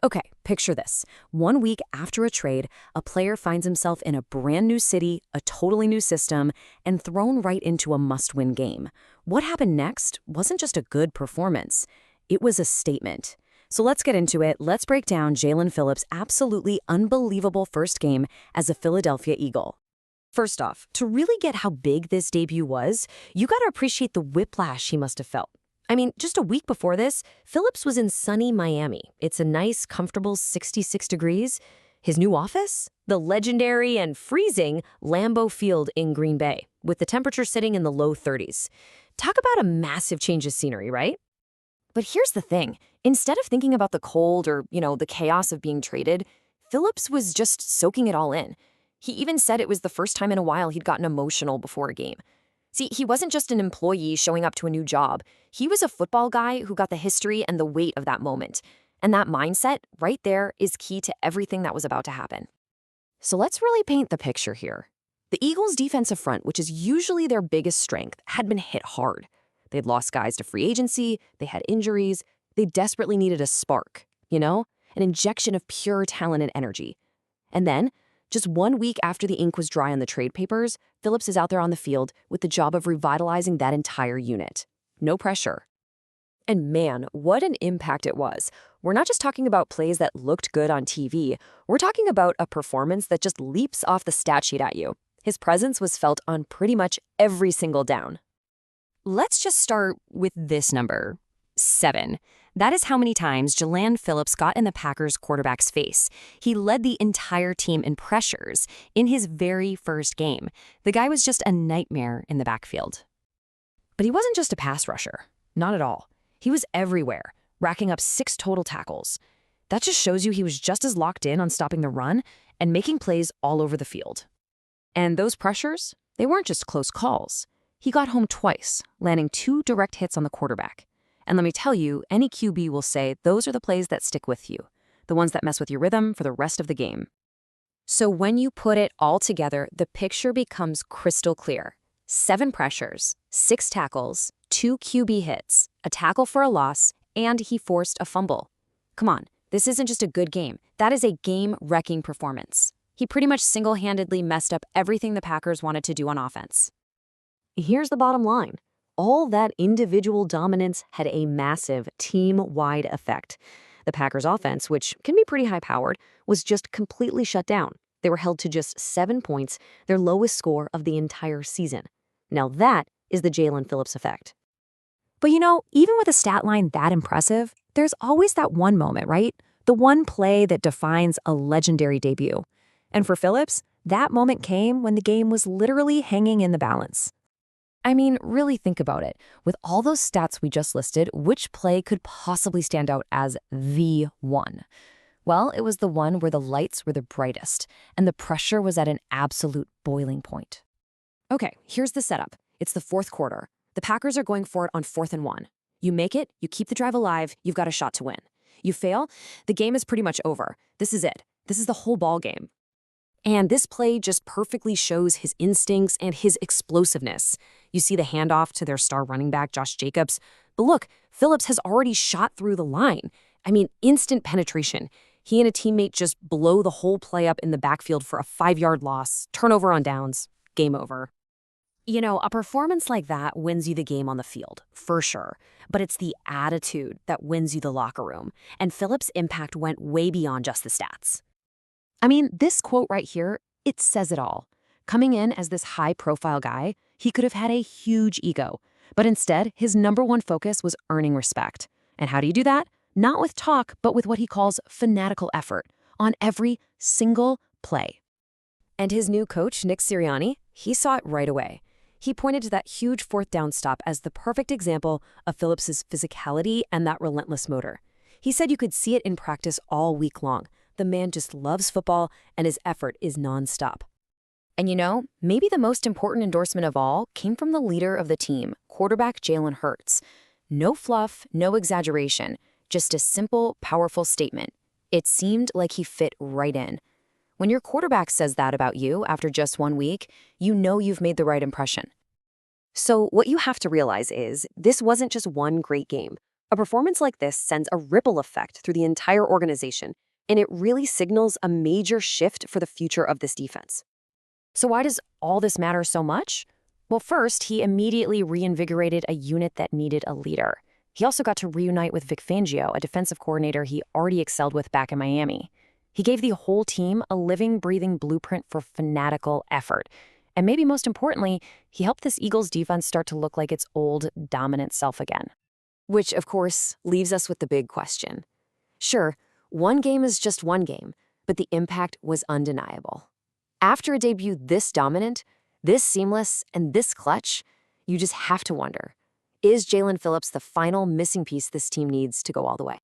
Okay, picture this. 1 week after a trade, a player finds himself in a brand new city, a totally new system, and thrown right into a must-win game. What happened next wasn't just a good performance. It was a statement. So let's get into it. Let's break down Jaelan Phillips' absolutely unbelievable first game as a Philadelphia Eagle. First off, to really get how big this debut was, you gotta appreciate the whiplash he must have felt. I mean, just a week before this, Phillips was in sunny Miami. It's a nice, comfortable 66 degrees. His new office? The legendary and freezing Lambeau Field in Green Bay, with the temperature sitting in the low 30s. Talk about a massive change of scenery, right? But here's the thing. Instead of thinking about the cold or, the chaos of being traded, Phillips was just soaking it all in. He even said it was the first time in a while he'd gotten emotional before a game. See, he wasn't just an employee showing up to a new job. He was a football guy who got the history and the weight of that moment. And that mindset, right there, is key to everything that was about to happen. So let's really paint the picture here. The Eagles' defensive front, which is usually their biggest strength, had been hit hard. They'd lost guys to free agency, they had injuries, they desperately needed a spark, an injection of pure talent and energy. And then, just 1 week after the ink was dry on the trade papers, Phillips is out there on the field with the job of revitalizing that entire unit. No pressure. And man, what an impact it was. We're not just talking about plays that looked good on TV. We're talking about a performance that just leaps off the stat sheet at you. His presence was felt on pretty much every single down. Let's just start with this number, 7. That is how many times Jaelan Phillips got in the Packers quarterback's face. He led the entire team in pressures in his very first game. The guy was just a nightmare in the backfield. But he wasn't just a pass rusher. Not at all. He was everywhere, racking up 6 total tackles. That just shows you he was just as locked in on stopping the run and making plays all over the field. And those pressures, they weren't just close calls. He got home twice, landing 2 direct hits on the quarterback. And let me tell you, any QB will say those are the plays that stick with you, the ones that mess with your rhythm for the rest of the game. So when you put it all together, the picture becomes crystal clear. 7 pressures, 6 tackles, 2 QB hits, a tackle for a loss, and he forced a fumble. Come on, this isn't just a good game. That is a game-wrecking performance. He pretty much single-handedly messed up everything the Packers wanted to do on offense. Here's the bottom line. All that individual dominance had a massive team-wide effect. The Packers' offense, which can be pretty high-powered, was just completely shut down. They were held to just 7 points, their lowest score of the entire season. Now that is the Jaelan Phillips effect. But even with a stat line that impressive, there's always that one moment, right? The one play that defines a legendary debut. And for Phillips, that moment came when the game was literally hanging in the balance. I mean, really think about it. With all those stats we just listed, which play could possibly stand out as the one? Well, it was the one where the lights were the brightest and the pressure was at an absolute boiling point. Okay, here's the setup. It's the fourth quarter. The Packers are going for it on 4th and 1. You make it, you keep the drive alive, you've got a shot to win. You fail, the game is pretty much over. This is it. This is the whole ball game. And this play just perfectly shows his instincts and his explosiveness. You see the handoff to their star running back, Josh Jacobs. But look, Phillips has already shot through the line. I mean, instant penetration. He and a teammate just blow the whole play up in the backfield for a 5-yard loss, turnover on downs, game over. A performance like that wins you the game on the field, for sure. But it's the attitude that wins you the locker room. And Phillips' impact went way beyond just the stats. I mean, this quote right here, it says it all. Coming in as this high-profile guy, he could have had a huge ego. But instead, his #1 focus was earning respect. And how do you do that? Not with talk, but with what he calls fanatical effort on every single play. And his new coach, Nick Sirianni, he saw it right away. He pointed to that huge 4th down stop as the perfect example of Phillips's physicality and that relentless motor. He said you could see it in practice all week long. The man just loves football, and his effort is nonstop. And maybe the most important endorsement of all came from the leader of the team, quarterback Jalen Hurts. No fluff, no exaggeration, just a simple, powerful statement. It seemed like he fit right in. When your quarterback says that about you after just 1 week, you know you've made the right impression. So what you have to realize is this wasn't just one great game. A performance like this sends a ripple effect through the entire organization, and it really signals a major shift for the future of this defense. So why does all this matter so much? Well, first, he immediately reinvigorated a unit that needed a leader. He also got to reunite with Vic Fangio, a defensive coordinator he already excelled with back in Miami. He gave the whole team a living, breathing blueprint for fanatical effort. And maybe most importantly, he helped this Eagles defense start to look like its old, dominant self again. Which, of course, leaves us with the big question. Sure, one game is just one game, but the impact was undeniable. After a debut this dominant, this seamless, and this clutch, you just have to wonder, is Jaelan Phillips the final missing piece this team needs to go all the way?